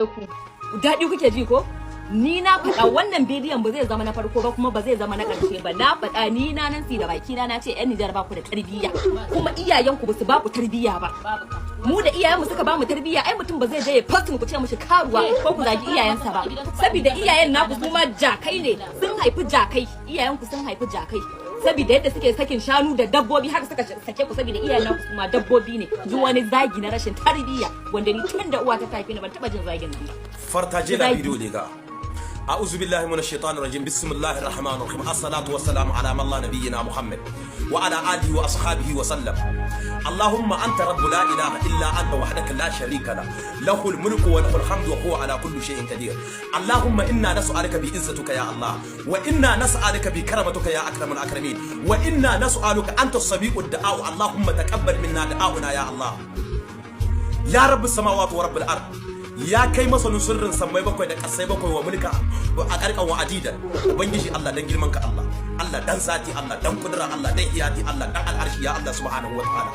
Daɗi kuke ji ko? Ni na faɗa wannan bidiyon ba zai zama na farko ba kuma ba zai zama na ƙarshe ba. Na faɗa ni na nan da baki na ce 'yan Nijar ba ku da tarbiyya kuma iyayenku ba su ba ku tarbiyya ba. Mu da iyayenmu suka ba mu tarbiyya ai mutum ba zai je ya fasin ku ce mishi karuwa ko ku zagi iyayensa ba. Saboda iyayen naku kuma jakai ne, sun haifi jakai, iyayenku sun haifi jakai. Saboda yadda suke sakin shanu da dabbobi haka suka sake ku saboda iyayen naku kuma dabbobi ne. Ji wani zagi na rashin tarbiyya wanda ni tun da uwa ta haife ni ban taba jin zagin nan ba. Fartaje la bidiyo ne ga. أعوذ بالله من الشيطان الرجيم بسم الله الرحمن الرحيم الصلاة والسلام على من الله نبينا محمد وعلى آله وأصحابه وسلم اللهم أنت رب لا إله إلا أنت وحدك لا شريك له له الملك وله الحمد وهو على كل شيء قدير اللهم إنا نسألك بعزتك يا الله وإنا نسألك بكرمتك يا أكرم الأكرمين وإنا نسألك أنت السميع الدعاء اللهم تقبل منا دعاؤنا يا الله يا رب السماوات ورب الأرض ya kai masanin sirrin sammai bakwai da kasai bakwai wa mulka a karkan wa adidan ubangiji Allah dan girman ka Allah dan sati Allah dan kudura Allah dan iyati Allah dan al'arshi ya Allah subhanahu wa ta'ala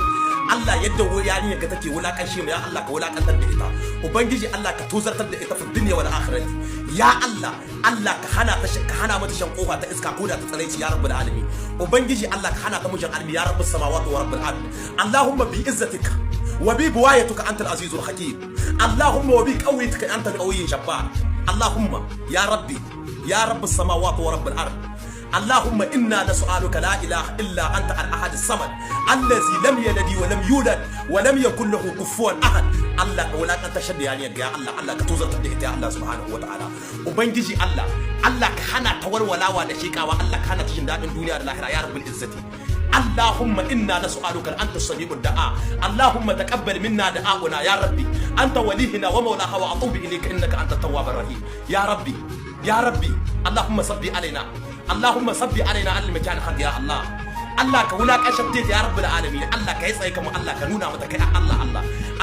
Allah yadda yarinya ka take wulakanci mu ya Allah ka wulakantar da ita ubangiji Allah ka tozartar da ita fi dunya wal akhirati ya Allah ka hana mata shan kofa ta iska koda ta tsaraici ya rabbul alamin ubangiji Allah ka hana ta mushin almi ya rabbus samawati wa rabbul ard Allahumma bi izzatika وببوايتك أنت العزيز الحكيم اللهم وبقوتك أنت القوي الجبار اللهم يا ربي يا رب السماوات ورب الأرض اللهم إنا نسألك لا إله إلا أنت الأحد الصمد الذي لم يلد ولم يولد ولم يكن له كفوا أحد الله ولا أنت شد يعني يا الله كتوزر تبدأ يا الله سبحانه وتعالى وبنجي الله كهنا تور ولا ولا شيء الله كهنا تجندان الدنيا الآخرة يا رب العزة اللهم إنا نسألك أن تستجيب الدعاء اللهم تقبل منا دعاءنا يا ربي أنت ولينا ومولاها وأطوب إليك إنك أنت التواب الرحيم يا ربي اللهم صب علينا على المكان حق يا الله كولاك أشديت يا رب العالمين كيسعيك كنونا متك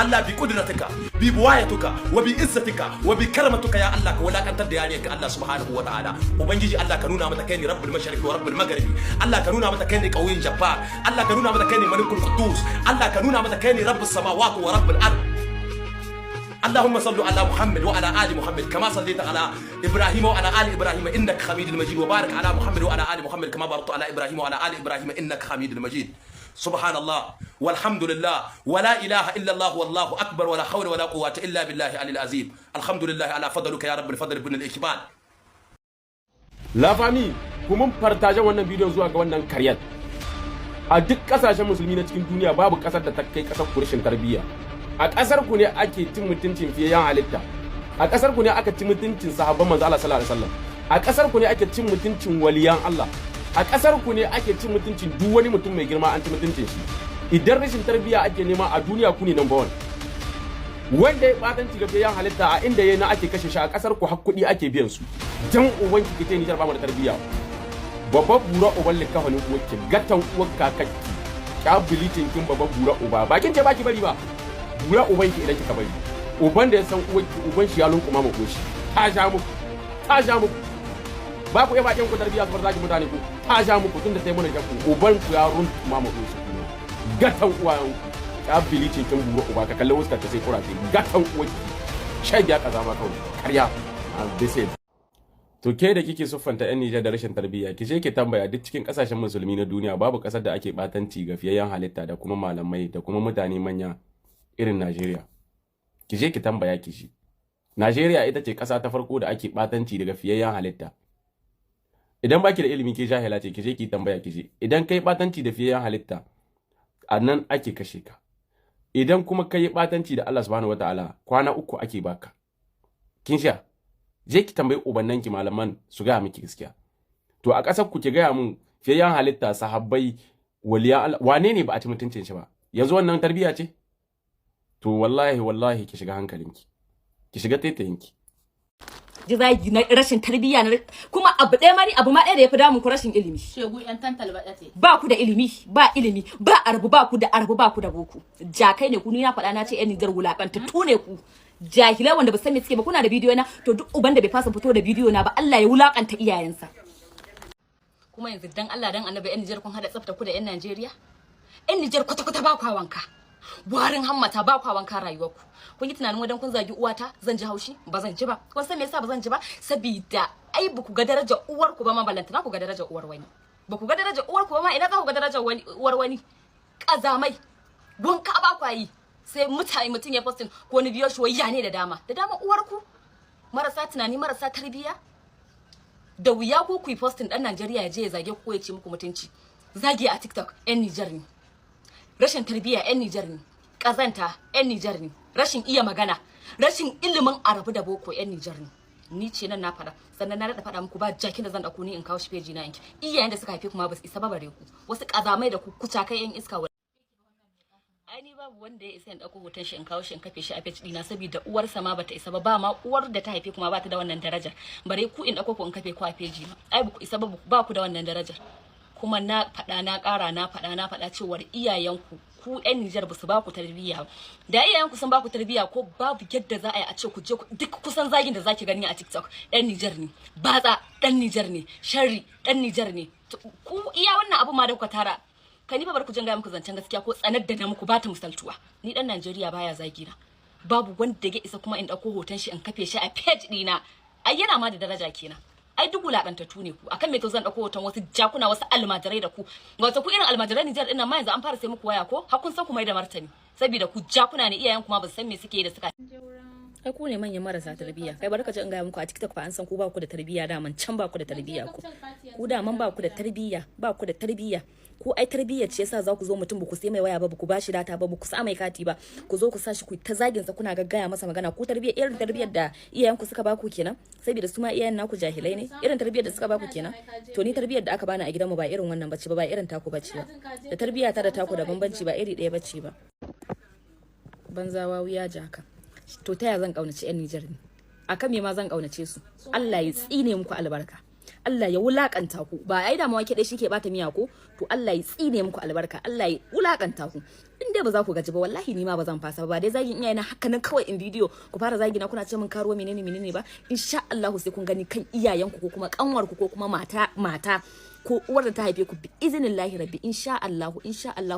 الله بقدرتك ببوايتك وبعزتك وبكرمتك يا الله كولاك أنت ديانيك الله سبحانه وتعالى وبنجي الله كنونا متكيني رب المشرق ورب المغرب الله كنونا متكيني قوي جبار الله كنونا متكيني ملك القدوس الله كنونا متكيني رب السماوات ورب الأرض اللهم صل على محمد وعلى آل محمد كما صليت على إبراهيم وعلى آل إبراهيم إنك حميد المجيد وبارك على محمد وعلى آل محمد كما باركت على إبراهيم وعلى آل إبراهيم إنك حميد المجيد سبحان الله والحمد لله ولا إله إلا الله والله أكبر ولا حول ولا قوة إلا بالله العلي العظيم الحمد لله على فضلك يا رب الفضل بن الإكبال La famille kuma partage wannan bidiyon zuwa ga wannan karyar a duk kasashen musulmi na cikin duniya babu kasar da ta kai kasar kurishin tarbiyya a kasar ku ne ake cin mutuncin fiyayen halitta a kasar ku ne aka ci mutuncin sahabban manzo Allah sallallahu alaihi wasallam a kasar ku ne ake cin mutuncin waliyan Allah a kasar ku ne ake cin mutuncin duk wani mutum mai girma an ci mutuncin shi idan rashin tarbiyya ake nema a duniya ku ne number 1 wanda ya batanci ga fiyayen halitta a inda yayin ake kashe shi a kasar ku hakkudi ake biyan su dan ubanki kike ni ba mu da tarbiyya babban bura uban likafanin uwarki gatan uwar kakaki kabilitin kin babban bura uba bakin ce baki bari ba bura ubanki idan kika bari uban da ya san uwarki uban shi ya lunkuma mu goshi ta ja muku ba ku iya bakin ku tarbiyya zubar zaki mutane ku ta ja muku tunda sai mun jakku uban ku ya lunkuma mu goshi gatan uwayen kabilitin kin bura uba ka kalle wuskar ta sai kurafe gatan uwarki shege ya kaza ma kawai karya sai to ke da kike siffanta yan Nijar da rashin tarbiyya ki je ki tambaya duk cikin kasashen musulmi na duniya babu kasar da ake batanci ga fiyayyen halitta da kuma malamai da kuma mutane manya irin Najeriya ki je ki tambaya ki shi Najeriya ita ce kasa ta farko da ake batanci daga fiyayyen halitta idan baki da ilimi ke jahila ce ki je ki tambaya ki je idan kai batanci da fiyayyen halitta anan ake kashe ka idan kuma kai batanci da Allah subhanahu wataala kwana 3 ake baka kin sha je ki tambayi ubannanki malaman su ga miki gaskiya to a kasar ku ki ga mun fiyayen halitta sahabbai waliya wane ne ba a ci mutuncin shi ba yanzu wannan tarbiya ce to wallahi ki shiga hankalinki ki shiga taitayinki ji na rashin tarbiyya kuma abu ɗaya mari abu ma ɗaya da yafi damun ku rashin ilimi shegu yan tantal baɗate ba ku da ilimi ba arbu ba ku da boko jakai ne ku ni na faɗa na ce yan Nijar wulakantattu ne ku jahilai wanda ba san me suke ba kuna da bidiyo na to duk uban da bai fasa fito da bidiyo na ba Allah ya wulakanta iyayensa kuma yanzu dan Allah dan Annabi yan Nijar kun hada tsafta ku da yan Najeriya yan Nijar kwata ba kwa wanka warin hammata ba kwa wanka rayuwarku kun yi tunanin wadan kun zagi uwata zan ji haushi ba zan ji ba kun san me yasa ba zan ji ba saboda ai ba ku ga darajar uwar ku ba ma ballantana ku ga darajar uwar wani ba ku ga darajar uwar ku ba ma ina za ku ga darajar uwar wani kazamai wanka ba ku yi sai mutun ya postin ko ni biyo shi wayya ne da dama uwar ku marasa tunani marasa tarbiya da wuya ko ku yi postin dan Najeriya ya je ya zage ku ya ce muku mutunci zage a TikTok yan Niger ne rashin tarbiya yan Niger ne kazanta yan Niger ne rashin iya magana rashin ilimin arabu da boko yan Niger ne ni ce nan na fada sannan na rada fada muku ba jakin da zan dauko ni in kawo shi peji na yanki iyayen da suka haife kuma ba su isa ba bare ku wasu kazamai da ku kuca kai yan iska ai babu wanda ya isa in dauko hoton shi in kawo shi in kafe shi a page dina saboda uwarsa ma bata isa ba ma uwar da ta haife kuma ba ta da wannan darajar bare ku in dauko ku in kafe ku a page na ai ku isa ba ku da wannan darajar kuma na fada na kara na fada cewa iyayenku ku yan Niger ba su ba ku tarbiyya da iyayenku sun ba ku tarbiyya ko babu yadda za a yi a ce ku je duk kusan zagin da zaki gani a TikTok dan Niger ne batsa dan Niger ne sharri dan Niger ne ku iya wannan abu ma da kuka tara kani fa bar ku janga muku zancen gaskiya ko tsanar da na muku ba ta misaltuwa ni dan Najeriya baya zagi na babu wanda ya isa kuma in dauko hoton shi in kafe shi a page dina ai yana ma da daraja kenan ai duk wulakantattu ne ku akan me to zan dauko hoton wasu jakuna wasu almajirai da ku wato ku irin almajirai Niger din nan ma yanzu an fara sai muku waya ko har kun san ku mai da martani saboda ku jakuna ne iyayen kuma ba su san me suke da suka ai ku ne manyan marasa tarbiyya kai barka ji in ga muku a TikTok fa an san ku ba ku da tarbiyya da man can ba ku da tarbiyya ku da man ba ku da tarbiyya ko ai tarbiyyar ce yasa za ku zo mutum ba ku sai mai waya ba ku bashi data ba ku sa mai kati ba ku zo ku sa shi ku ta zagin sa kuna gaggaya masa magana ku tarbiyyar irin tarbiyyar da iyayen ku suka ba ku kenan saboda su ma iyayen naku jahilai ne irin tarbiyyar da suka ba ku kenan to ni tarbiyyar da aka bani a gidanmu ba irin wannan bace ba irin taku bace ba da tarbiyyata da taku da bambanci ba iri ɗaya bace ba banzawa wuya jaka to taya zan kaunaci yan Niger ne akan me ma zan kaunace su Allah ya tsine muku albarka Allah ya wulakanta ku ba ai da mawake dai shike bata miya ko to Allah ya tsine muku albarka Allah ya wulakanta ku in dai ba za ku gaji ba wallahi ni ma ba zan fasa ba dai zagin iyaye na haka nan kawai in bidiyo ku fara zagi na kuna ce min karuwa menene ba insha Allah sai kun gani kan iyayenku ko kuma kanwar ku ko kuma mata ko uwar da ta haife ku bi iznillahi rabbi insha Allah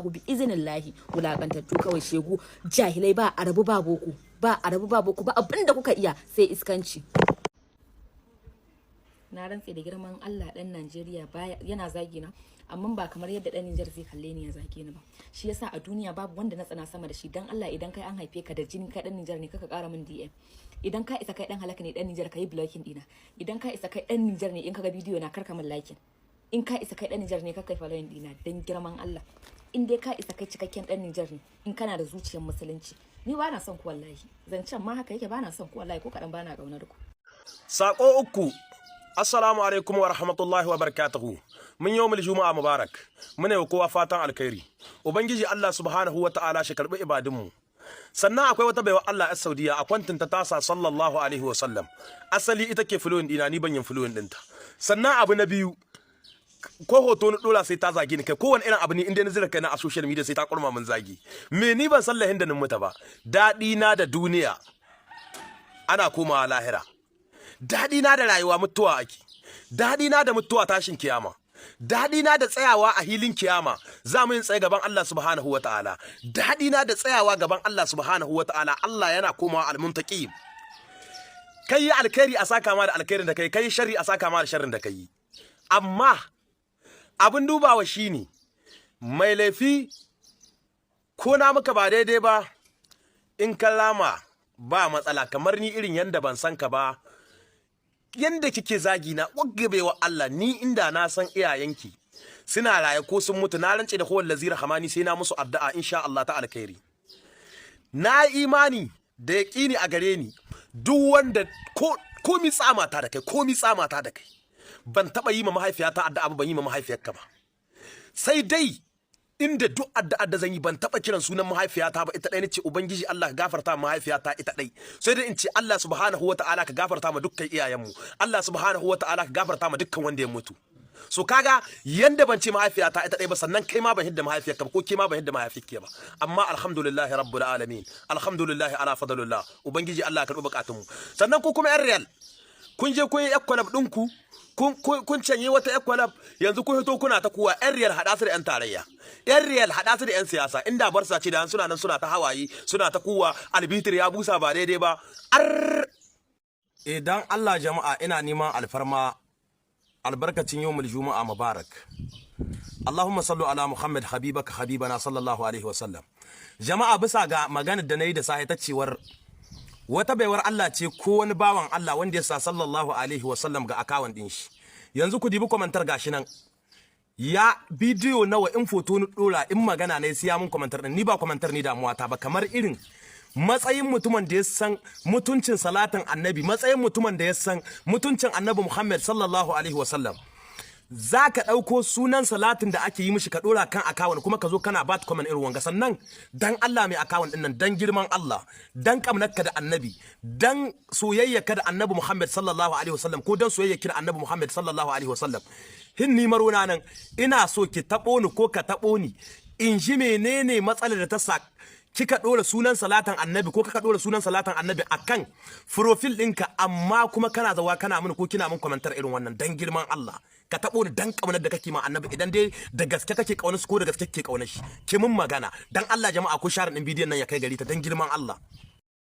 bi iznillahi wulakantattu kawai shegu jahilai ba arabu ba boko ba abinda kuka iya sai iskanci na rantse da girman Allah dan Najeriya baya yana zagi na amma ba kamar yadda dan Niger zai kalle ni ya zage ni ba shi yasa a duniya babu wanda na tsana sama da shi dan Allah idan kai an haife ka da jini kai dan Niger ne kaka kara min DM idan ka isa kai dan halaka ne dan Niger kai blocking dina idan ka isa kai dan Niger ne in kaga bidiyo na karka min liking in ka isa kai dan Niger ne kaka following dina dan girman Allah in dai ka isa kai cikakken dan Niger ne in kana da zuciyar musulunci ni ba na son ku wallahi zancen ma haka yake ba na son ku wallahi ko kadan ba na kaunar ku sako uku Assalamu alaikum wa rahmatullahi wa barakatuhu. Mun yawmul Juma'a Mubarak. Muna yi kowa fatan alkhairi. Ubangiji Allah subhanahu wa ta'ala shi karbi ibadunmu. Sannan akwai wata baiwa Allah a Saudiya a kwantin ta tasa sallallahu alaihi wa sallam. Asali ita ke fluent dina ni ban yin fluent dinta. Sannan abu na biyu ko hoto na dola sai ta zagi ni kai kowane irin abu ne inda na zira kai na a social media sai ta kurma min zagi. Me ni ban sallahin da nin muta ba. Dadi na da duniya ana komawa lahira. Daɗi na da rayuwa mutuwa ake, daɗi na da mutuwa tashin kiyama, daɗi na da tsayawa a hilin kiyama za mu yin tsaye gaban Allah subhanahu wa ta'ala, daɗi na da tsayawa gaban Allah subhanahu wa ta'ala Allah yana komawa almuntaqim. Kai yi alkhairi a saka ma da alkhairin da kai sharri a saka ma da sharrin da kai. Amma abin dubawa shine mai laifi ko na muka ba daidai ba in kallama ba matsala kamar ni irin yanda ban san ka ba yanda kike zagi na waggabewa Allah ni inda na san iyayenki suna raye ko sun mutu na rance da kowal lazira hamani sai na musu addu'a insha Allah ta alkhairi na imani da yaqini a gare ni duk wanda ko mi tsamata da kai ban taba yi ma mahaifiyata addu'a ba ban yi ma mahaifiyarka ba sai dai inda duk addu'a zan yi ban taba kiran sunan mahaifiyata ba ita dai nace ubangiji Allah ka gafarta mahaifiyata ita dai sai dai in ce Allah subhanahu wataala ka gafarta ma dukkan iyayenmu Allah subhanahu wataala ka gafarta ma dukkan wanda ya mutu so kaga yanda ban ce mahaifiyata ita dai ba sannan kai ma ban hidda mahaifiyarka ba ko ke ma ban hidda mahaifiyarki ba amma alhamdulillah rabbil alamin alhamdulillah ala fadlillah ubangiji Allah ka karbi bukatunmu sannan ku kuma yan real kun je kun yi ekkolab dinku kun canye wata ekwalab yanzu kun hito kuna ta kuwa yan riyal hada su da yan tarayya yan riyal hada su da yan siyasa inda barsa ce da suna nan suna ta hawaye suna ta kuwa albitir ya busa ba daidai ba idan Allah jama'a ina neman alfarma albarkacin yawmul juma'a mubarak Allahumma sallu ala Muhammad habibaka habibana sallallahu alaihi wasallam jama'a bisa ga maganar da nayi da sahi ta cewar wata baiwar Allah ce ko wani bawan Allah wanda ya sa sallallahu alaihi wasallam ga akawun din shi yanzu ku dibi komentar gashi nan ya bidiyo nawa in foto ni dora in magana ne sai ya mun komentar din ni ba komentar ni damuwa ta ba kamar irin matsayin mutumin da ya san mutuncin salatin annabi matsayin mutumin da ya san mutuncin annabi Muhammad sallallahu alaihi wasallam za ka ɗauko sunan salatin da ake yi mishi ka ɗora kan akawun kuma ka zo kana bat comment irin wanga sannan dan Allah mai akawun ɗin nan dan girman Allah dan ƙamnarka da annabi dan soyayyarka da annabi Muhammad sallallahu alaihi wasallam ko dan soyayyarki da annabi Muhammad sallallahu alaihi wasallam hin ni marona nan ina so ki taɓo ni ko ka taɓo ni in ji menene matsalar da ta sa kika dora sunan salatan annabi ko kaka dora sunan salatan annabi akan profile ɗinka amma kuma kana zawa kana mini ko kina min komentar irin wannan dan girman Allah ka tabo ni dan kaunar da kake ma annabi idan dai da gaske kake kaunar su ko da gaske kake kaunar shi ki mun magana dan Allah jama'a ko share din bidiyon nan ya kai gari ta dan girman Allah